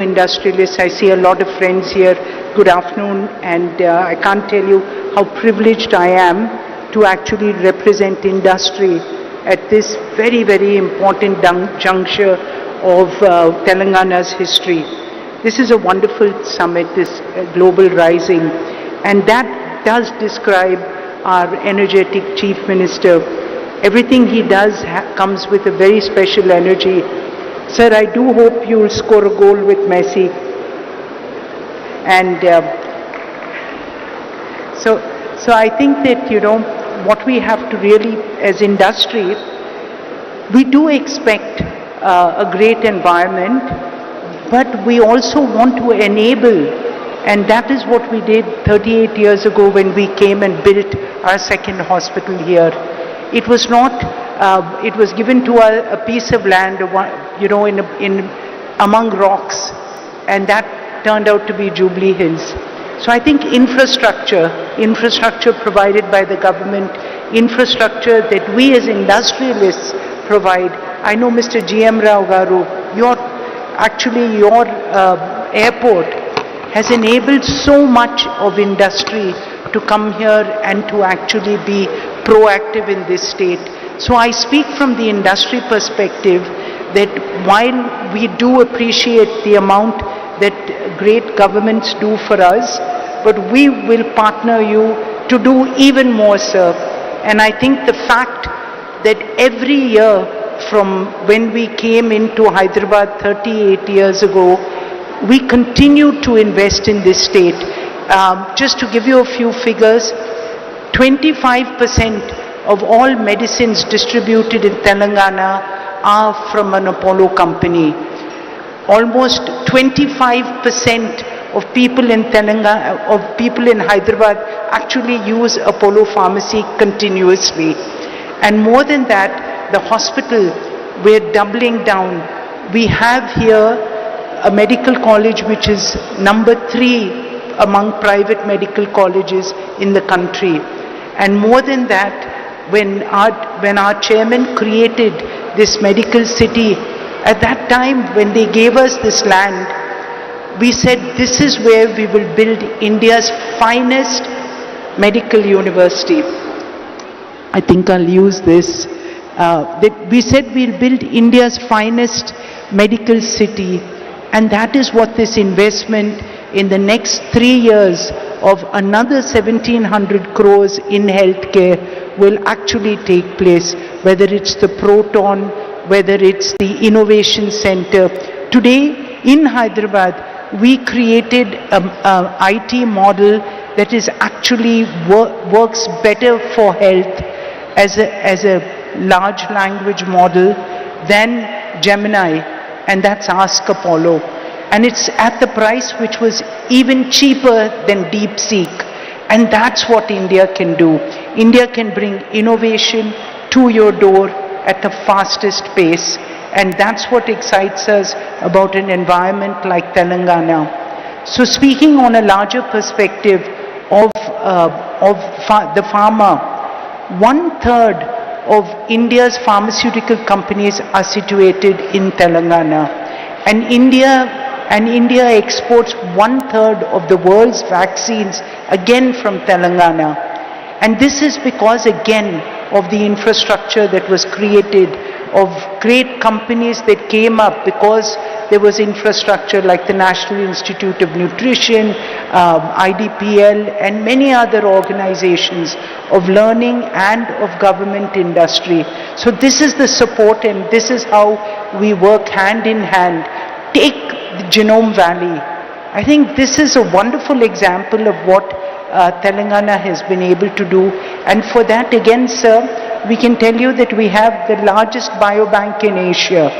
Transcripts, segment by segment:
industrialists. I see a lot of friends here. Good afternoon, and I can't tell you how privileged I am to actually represent industry at this very, very important juncture of Telangana's history. This is a wonderful summit, this Global Rising, and that does describe our energetic Chief Minister. Everything he does comes with a very special energy. Sir, I do hope you'll score a goal with Messi. And so I think that, what we have to really, as industry, we do expect a great environment, but we also want to enable, and that is what we did 38 years ago when we came and built our second hospital here. It was not, it was given to a piece of land, among rocks, and that turned out to be Jubilee Hills. So I think infrastructure provided by the government, infrastructure that we as industrialists provide. I know Mr. G.M. Rao Garu, your airport has enabled so much of industry to come here and to actually be proactive in this state. So I speak from the industry perspective that while we do appreciate the amount that great governments do for us, but we will partner you to do even more, sir. And I think the fact that every year from when we came into Hyderabad 38 years ago, we continue to invest in this state. Just to give you a few figures, 25% of all medicines distributed in Telangana are from an Apollo company. Almost 25% of people in Telangana, of people in Hyderabad actually use Apollo Pharmacy continuously. And more than that, the hospital, we're doubling down. We have here a medical college which is number 3 among private medical colleges in the country. And more than that, when our chairman created this medical city, at that time when they gave us this land, we said this is where we will build India's finest medical university. I think I'll use this. We said we'll build India's finest medical city, and that is what this investment in the next 3 years of another 1,700 crores in healthcare will actually take place, whether it's the Proton, whether it's the Innovation Center. Today in Hyderabad, we created an IT model that is actually works better for health as a large language model than Gemini, and that's Ask Apollo. And it's at the price which was even cheaper than DeepSeek. And that's what India can do. India can bring innovation to your door at the fastest pace. And that's what excites us about an environment like Telangana. So speaking on a larger perspective of the pharma, 1/3 of India's pharmaceutical companies are situated in Telangana. And India exports 1/3 of the world's vaccines again from Telangana. And this is because again of the infrastructure that was created, of great companies that came up because there was infrastructure like the National Institute of Nutrition, IDPL, and many other organizations of learning and of government industry. So this is the support, and this is how we work hand in hand. Take the Genome Valley. I think this is a wonderful example of what Telangana has been able to do. And for that, again, sir, we can tell you that we have the largest biobank in Asia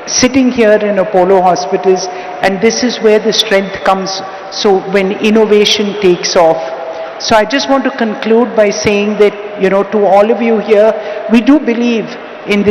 sitting here in Apollo hospitals, and this is where the strength comes. So when innovation takes off. So I just want to conclude by saying that, to all of you here, we do believe in this